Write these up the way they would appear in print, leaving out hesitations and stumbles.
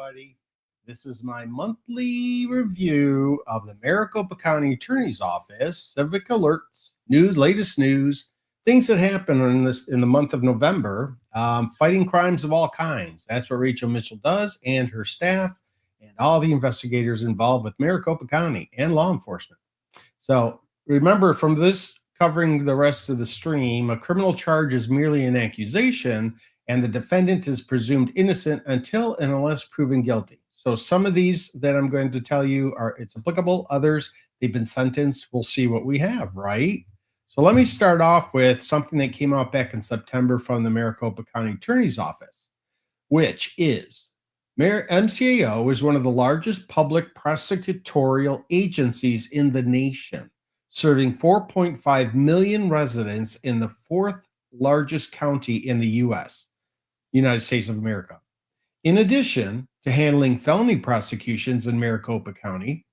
everybody. This is my monthly review of the Maricopa County Attorney's Office, Civic Alerts, latest news, things that happen in the month of November, fighting crimes of all kinds. That's what Rachel Mitchell does, and her staff, and all the investigators involved with Maricopa County and law enforcement. So remember, from this covering the rest of the stream, a criminal charge is merely an accusation, and the defendant is presumed innocent until and unless proven guilty. So some of these that I'm going to tell you it's applicable. Others, they've been sentenced. We'll see what we have, right? So let me start off with something that came out back in September from the Maricopa County Attorney's Office, which is MCAO is one of the largest public prosecutorial agencies in the nation, serving 4.5 million residents in the fourth largest county in the U.S., United States of America. In addition to handling felony prosecutions in Maricopa County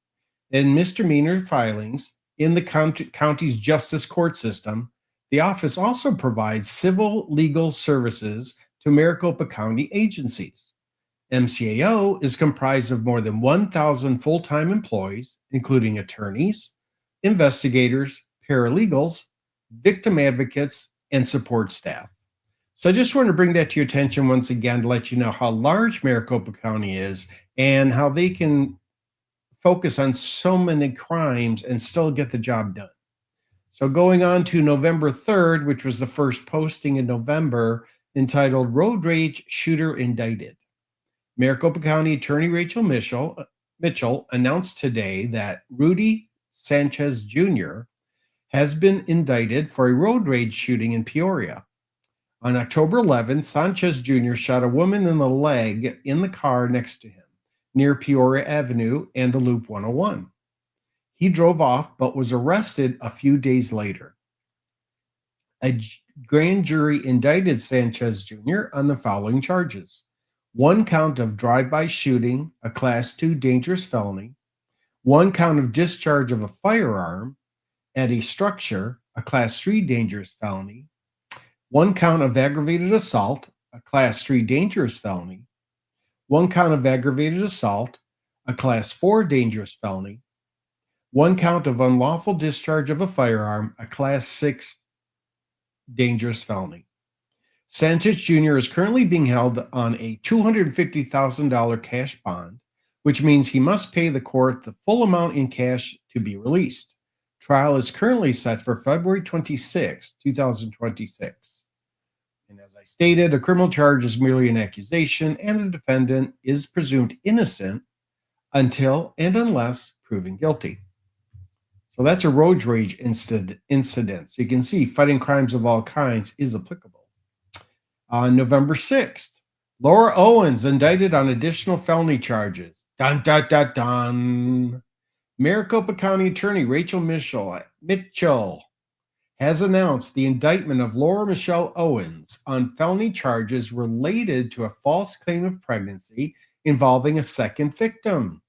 and misdemeanor filings in the county's justice court system, the office also provides civil legal services to Maricopa County agencies. MCAO is comprised of more than 1,000 full-time employees, including attorneys, investigators, paralegals, victim advocates, and support staff. So I just want to bring that to your attention once again to let you know how large Maricopa County is and how they can focus on so many crimes and still get the job done. So going on to November 3rd, which was the first posting in November, entitled Road Rage Shooter Indicted. Maricopa County Attorney Rachel Mitchell announced today that Rudy Sanchez Jr. has been indicted for a road rage shooting in Peoria. On October 11th, Sanchez Jr. shot a woman in the leg in the car next to him near Peoria Avenue and the Loop 101. He drove off but was arrested a few days later. A grand jury indicted Sanchez Jr. on the following charges: one count of drive-by shooting, a Class 2 dangerous felony, one count of discharge of a firearm at a structure, a Class 3 dangerous felony, one count of aggravated assault, a Class 3 dangerous felony, one count of aggravated assault, a Class 4 dangerous felony, one count of unlawful discharge of a firearm, a Class 6 dangerous felony. Sanchez Jr. is currently being held on a $250,000 cash bond, which means he must pay the court the full amount in cash to be released. Trial is currently set for February 26, 2026. And as I stated, a criminal charge is merely an accusation, and the defendant is presumed innocent until and unless proven guilty. So that's a road rage incident. So you can see fighting crimes of all kinds is applicable. On November 6th, Laura Owens indicted on additional felony charges. Dun, dun, dun, dun. Maricopa County Attorney Rachel Mitchell has announced the indictment of Laura Michelle Owens on felony charges related to a false claim of pregnancy involving a second victim.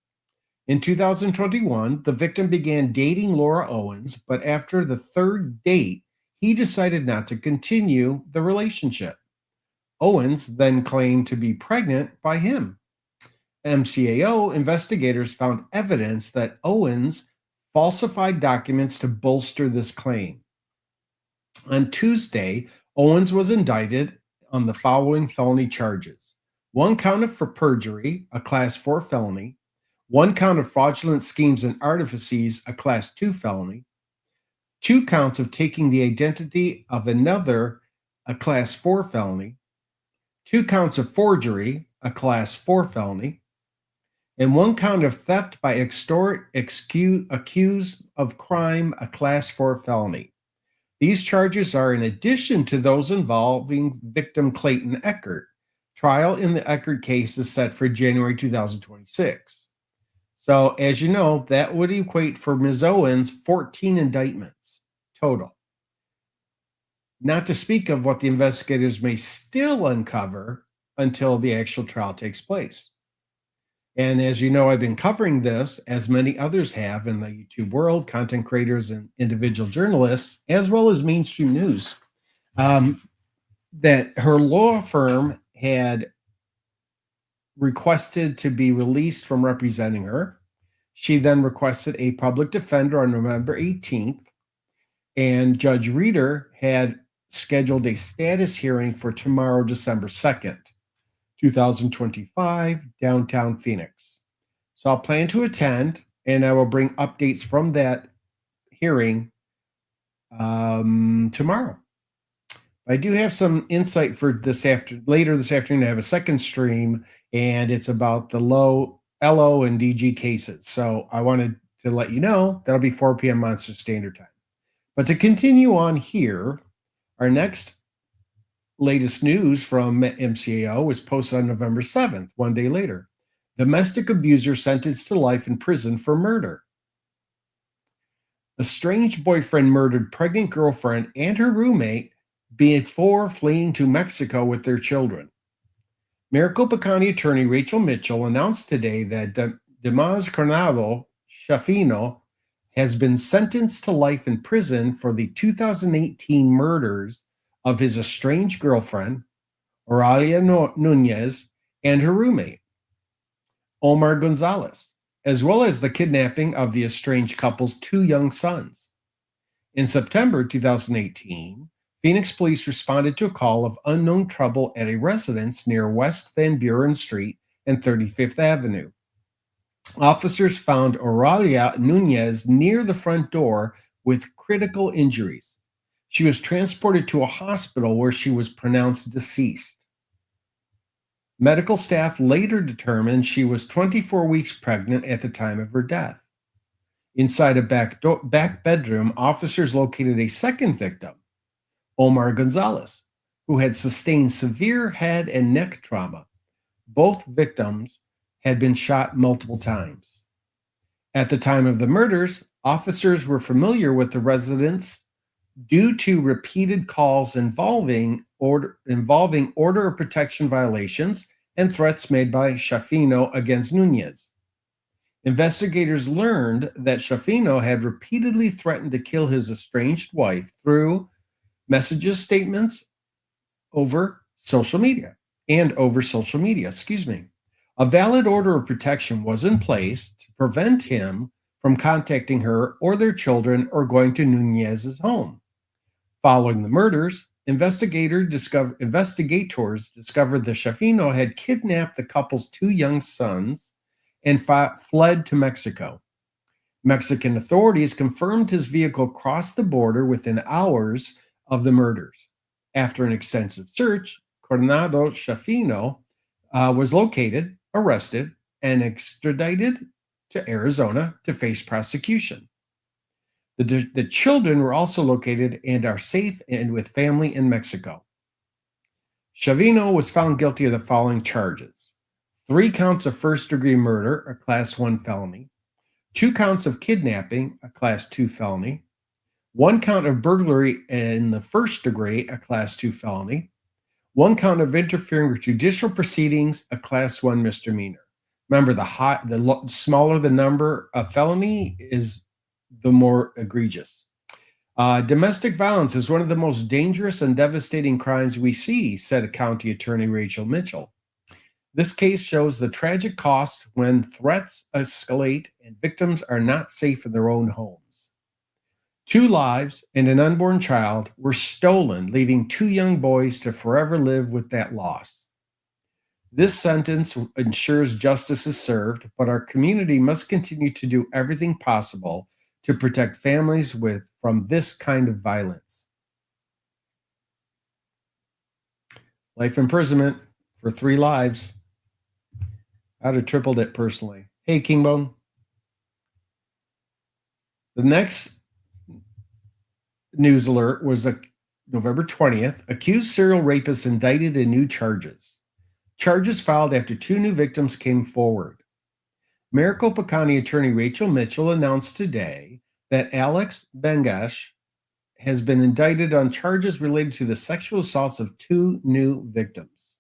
In 2021, the victim began dating Laura Owens, but after the third date, he decided not to continue the relationship. Owens then claimed to be pregnant by him. MCAO investigators found evidence that Owens falsified documents to bolster this claim. On Tuesday, Owens was indicted on the following felony charges: one count for perjury, a Class 4 felony, one count of fraudulent schemes and artifices, a Class 2 felony, two counts of taking the identity of another, a Class 4 felony, two counts of forgery, a Class 4 felony, and one count of theft by accused of crime, a Class 4 felony. These charges are in addition to those involving victim Clayton Eckert. Trial in the Eckert case is set for January 2026. So, as you know, that would equate for Ms. Owens 14 indictments total. Not to speak of what the investigators may still uncover until the actual trial takes place. And as you know, I've been covering this, as many others have in the YouTube world, content creators and individual journalists, as well as mainstream news, that her law firm had requested to be released from representing her. She then requested a public defender on November 18th, and Judge Reeder had scheduled a status hearing for tomorrow, December 2nd, 2025, downtown Phoenix. So I'll plan to attend, and I will bring updates from that hearing tomorrow. I do have some insight for later this afternoon. I have a second stream, and it's about the LO and DG cases. So I wanted to let you know that'll be 4 p.m. Monster Standard Time. But to continue on here, our next latest news from MCAO was posted on November 7th, one day later. Domestic abuser sentenced to life in prison for murder. Estranged boyfriend murdered pregnant girlfriend and her roommate before fleeing to Mexico with their children. Maricopa County Attorney Rachel Mitchell announced today that Dimas Coronado Shafino has been sentenced to life in prison for the 2018 murders of his estranged girlfriend, Oralia Nunez, and her roommate, Omar Gonzalez, as well as the kidnapping of the estranged couple's 2 young sons. In September 2018, Phoenix police responded to a call of unknown trouble at a residence near West Van Buren Street and 35th Avenue. Officers found Oralia Nunez near the front door with critical injuries. She was transported to a hospital where she was pronounced deceased. Medical staff later determined she was 24 weeks pregnant at the time of her death. Inside a back bedroom, officers located a second victim, Omar Gonzalez, who had sustained severe head and neck trauma. Both victims had been shot multiple times. At the time of the murders, officers were familiar with the residence due to repeated calls involving order of protection violations and threats made by Shafino against Nunez. Investigators learned that Shafino had repeatedly threatened to kill his estranged wife through messages, statements over social media. A valid order of protection was in place to prevent him from contacting her or their children or going to Nunez's home. Following the murders, investigators discovered that Shafino had kidnapped the couple's 2 young sons and fled to Mexico. Mexican authorities confirmed his vehicle crossed the border within hours of the murders. After an extensive search, Coronado Shafino was located, arrested, and extradited to Arizona to face prosecution. The children were also located and are safe and with family in Mexico. Shafino was found guilty of the following charges: 3 counts of first-degree murder, a Class 1 felony, 2 counts of kidnapping, a Class 2 felony, 1 count of burglary in the first degree, a Class 2 felony, 1 count of interfering with judicial proceedings, a Class 1 misdemeanor. Remember, the smaller the number of felony is, the more egregious. Domestic violence is one of the most dangerous and devastating crimes we see, said County Attorney Rachel Mitchell. This case shows the tragic cost when threats escalate and victims are not safe in their own homes. 2 lives and an unborn child were stolen, leaving 2 young boys to forever live with that loss. This sentence ensures justice is served, but our community must continue to do everything possible to protect families from this kind of violence. Life imprisonment for 3 lives. I'd have tripled it personally. Hey, Kingbone. The next news alert was November 20th. Accused serial rapist indicted in new charges. Charges filed after 2 new victims came forward. Maricopa County Attorney Rachel Mitchell announced today that Alex Bengash has been indicted on charges related to the sexual assaults of 2 new victims.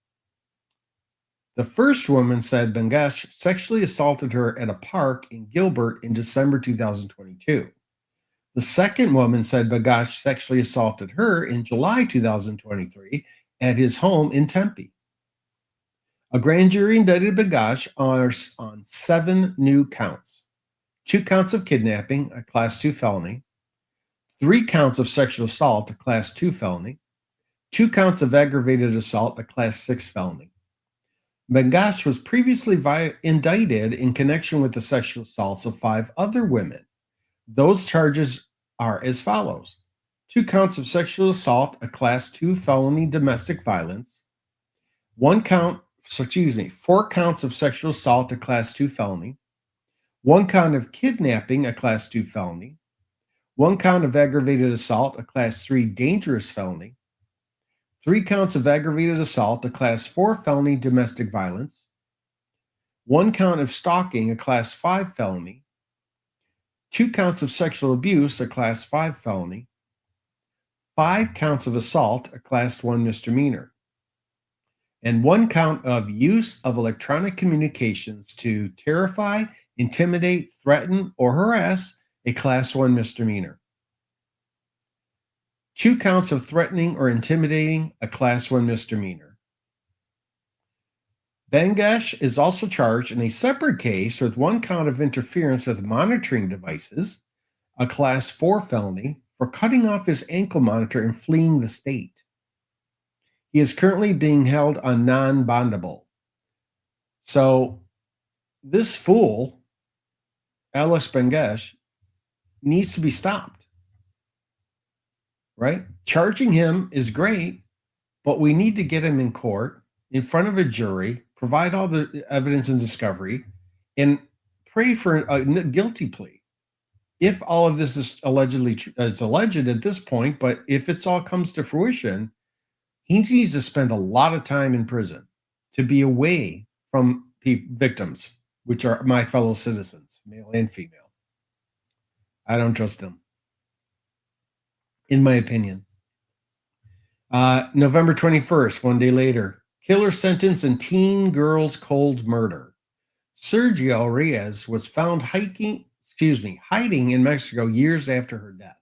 The first woman said Bengash sexually assaulted her at a park in Gilbert in December 2022. The second woman said Bengash sexually assaulted her in July 2023 at his home in Tempe. A grand jury indicted Bagash on 7 new counts: 2 counts of kidnapping, a Class 2 felony, 3 counts of sexual assault, a Class 2 felony, 2 counts of aggravated assault, a Class 6 felony. Bagash was previously indicted in connection with the sexual assaults of 5 other women. Those charges are as follows: 2 counts of sexual assault, a Class 2 felony domestic violence, 4 counts of sexual assault, a Class 2 felony, 1 count of kidnapping, a Class 2 felony, 1 count of aggravated assault, a Class 3 dangerous felony, 3 counts of aggravated assault, a Class 4 felony domestic violence, 1 count of stalking, a Class 5 felony, 2 counts of sexual abuse, a Class 5 felony, 5 counts of assault, a Class 1 misdemeanor, and 1 count of use of electronic communications to terrify, intimidate, threaten, or harass, a Class 1 misdemeanor. 2 counts of threatening or intimidating, a Class 1 misdemeanor. Bagash is also charged in a separate case with 1 count of interference with monitoring devices, a Class 4 felony, for cutting off his ankle monitor and fleeing the state. He is currently being held on non-bondable. So this fool, Alex Bagash, needs to be stopped, right? Charging him is great, but we need to get him in court, in front of a jury, provide all the evidence and discovery, and pray for a guilty plea. If all of this is alleged at this point, but if it's all comes to fruition, he needs to spend a lot of time in prison to be away from victims, which are my fellow citizens, male and female. I don't trust him, in my opinion. November 21st, 1 day later, killer sentence in teen girl's cold murder. Sergio Reyes was found hiding in Mexico years after her death.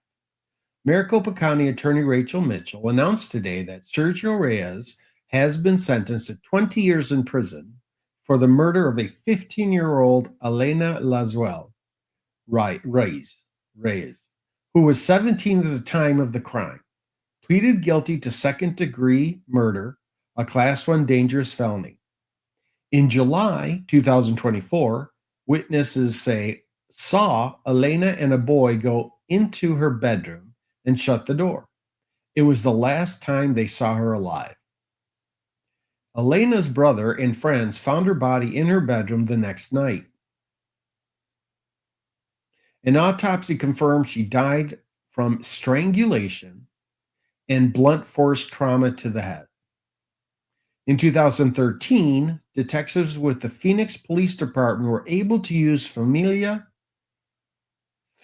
Maricopa County Attorney Rachel Mitchell announced today that Sergio Reyes has been sentenced to 20 years in prison for the murder of a 15-year-old Elena Lazuel Reyes, who was 17 at the time of the crime, pleaded guilty to second-degree murder, a Class 1 dangerous felony. In July 2024, witnesses saw Elena and a boy go into her bedroom and shut the door. It was the last time they saw her alive. Elena's brother and friends found her body in her bedroom the next night. An autopsy confirmed she died from strangulation and blunt force trauma to the head. In 2013, detectives with the Phoenix Police Department were able to use familial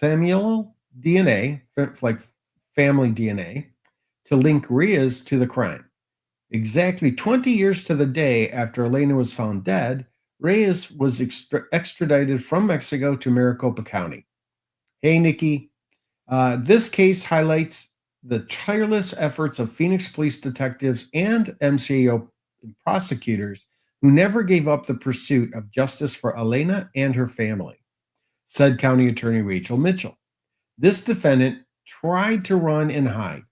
DNA, like family DNA, to link Reyes to the crime. Exactly 20 years to the day after Elena was found dead, Reyes was extradited from Mexico to Maricopa County. Hey, Nikki. This case highlights the tireless efforts of Phoenix police detectives and MCAO prosecutors who never gave up the pursuit of justice for Elena and her family, said County Attorney Rachel Mitchell. This defendant tried to run and hide,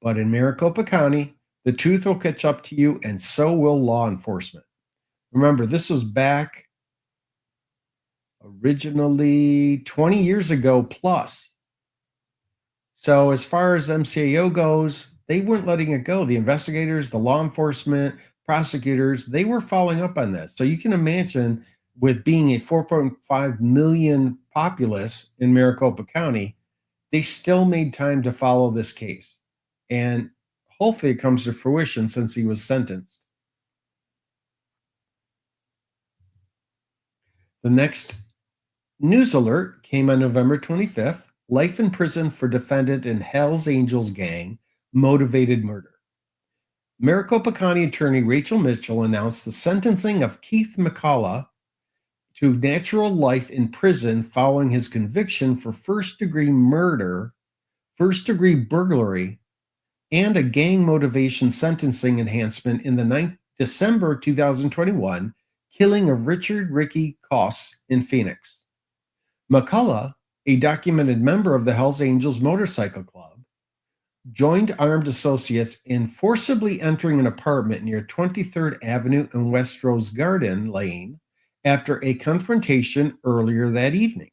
but in Maricopa County, the truth will catch up to you, and so will law enforcement. Remember, this was back originally 20 years ago plus. So as far as MCAO goes, they weren't letting it go. The investigators, the law enforcement, prosecutors, they were following up on this. So you can imagine, with being a 4.5 million populace in Maricopa County, they still made time to follow this case. And hopefully it comes to fruition since he was sentenced. The next news alert came on November 25th. Life in prison for defendant in Hells Angels gang motivated murder. Maricopa County Attorney Rachel Mitchell announced the sentencing of Keith McCullough to natural life in prison following his conviction for first-degree murder, first-degree burglary, and a gang motivation sentencing enhancement in the December 2021 killing of Richard Ricky Koss in Phoenix. McCullough, a documented member of the Hells Angels Motorcycle Club, joined armed associates in forcibly entering an apartment near 23rd Avenue and West Rose Garden Lane after a confrontation earlier that evening.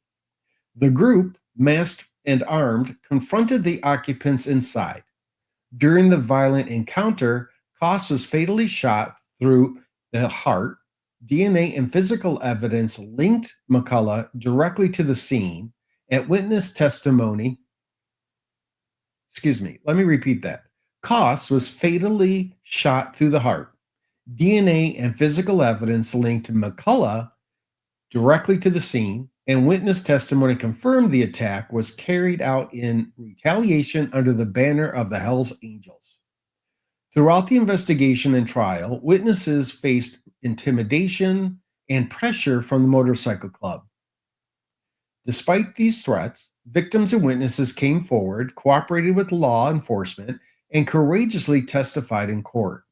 The group, masked and armed, confronted the occupants inside. During the violent encounter, Koss was fatally shot through the heart. DNA and physical evidence linked McCullough directly to the scene. At witness testimony, let me repeat that. Koss was fatally shot through the heart. DNA and physical evidence linked McCullough directly to the scene, and witness testimony confirmed the attack was carried out in retaliation under the banner of the Hells Angels. Throughout the investigation and trial, witnesses faced intimidation and pressure from the motorcycle club. Despite these threats, victims and witnesses came forward, cooperated with law enforcement, and courageously testified in court.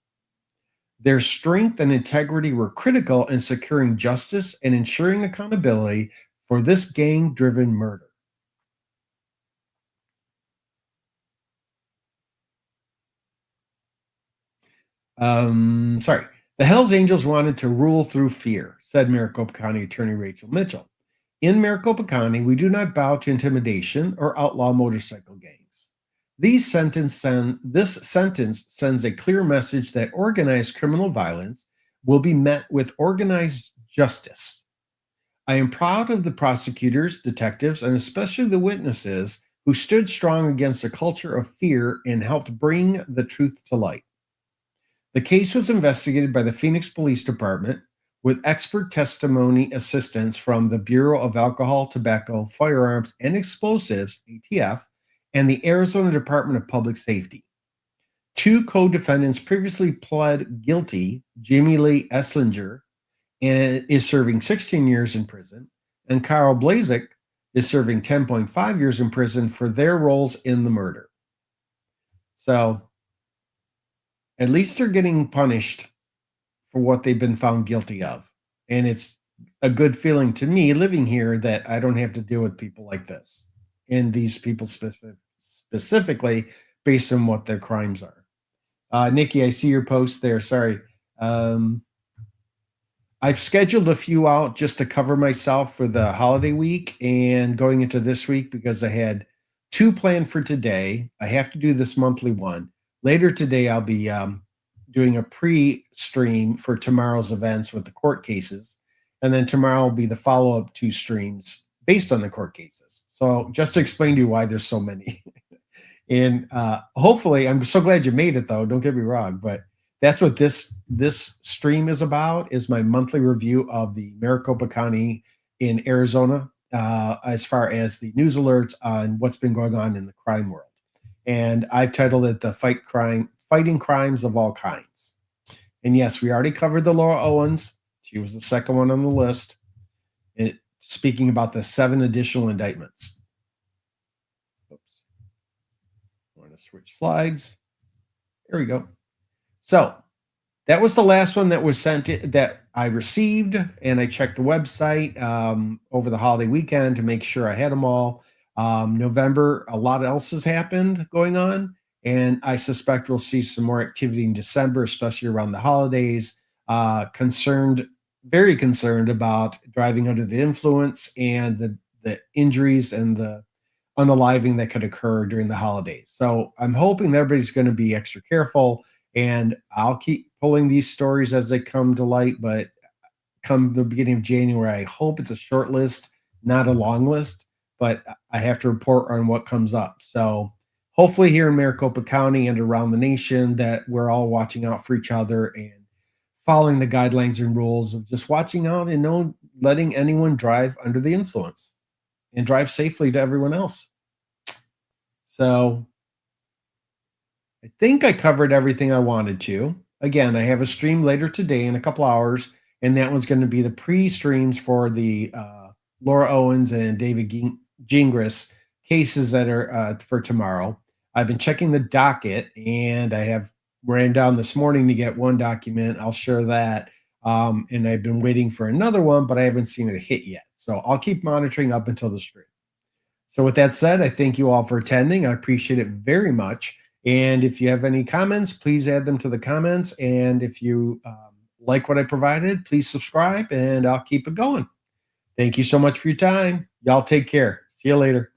Their strength and integrity were critical in securing justice and ensuring accountability for this gang-driven murder. The Hells Angels wanted to rule through fear, said Maricopa County Attorney Rachel Mitchell. In Maricopa County, we do not bow to intimidation or outlaw motorcycle gangs. This sentence sends a clear message that organized criminal violence will be met with organized justice. I am proud of the prosecutors, detectives, and especially the witnesses who stood strong against a culture of fear and helped bring the truth to light. The case was investigated by the Phoenix Police Department with expert testimony assistance from the Bureau of Alcohol, Tobacco, Firearms, and Explosives, ATF, and the Arizona Department of Public Safety. Two co-defendants previously pled guilty. Jamie Lee Esslinger is serving 16 years in prison, and Carl Blazek is serving 10.5 years in prison for their roles in the murder. So at least they're getting punished for what they've been found guilty of. And it's a good feeling to me living here that I don't have to deal with people like this and these people specifically based on what their crimes are. Nikki, I see your post there. Sorry. I've scheduled a few out just to cover myself for the holiday week and going into this week because I had two planned for today. I have to do this monthly one. Later today, I'll be doing a pre-stream for tomorrow's events with the court cases. And then tomorrow will be the follow-up 2 streams based on the court cases. So just to explain to you why there's so many. And hopefully, I'm so glad you made it, though. Don't get me wrong. But that's what this stream is about, is my monthly review of the Maricopa County in Arizona as far as the news alerts on what's been going on in the crime world. And I've titled it the Fighting Crimes of All Kinds. And yes, we already covered the Laura Owens. She was the second one on the list. Speaking about the 7 additional indictments. Oops. I want to switch slides. There we go. So that was the last one that was sent that I received, and I checked the website over the holiday weekend to make sure I had them all. November, a lot else has happened going on, and I suspect we'll see some more activity in December, especially around the holidays. Very concerned about driving under the influence and the injuries and the unaliving that could occur during the holidays. So I'm hoping that everybody's going to be extra careful, and I'll keep pulling these stories as they come to light. But come the beginning of January, I hope it's a short list, not a long list. But I have to report on what comes up. So hopefully here in Maricopa County and around the nation that we're all watching out for each other and following the guidelines and rules of just watching out and no letting anyone drive under the influence and drive safely to everyone else. So I think I covered everything I wanted to. Again, I have a stream later today in a couple hours, and that one's going to be the pre-streams for the Laura Owens and David Gingras cases that are for tomorrow. I've been checking the docket, and I have ran down this morning to get one document. I'll share that. And I've been waiting for another one, but I haven't seen it hit yet. So I'll keep monitoring up until the stream. So with that said, I thank you all for attending. I appreciate it very much. And if you have any comments, please add them to the comments. And if you like what I provided, please subscribe and I'll keep it going. Thank you so much for your time. Y'all take care. See you later.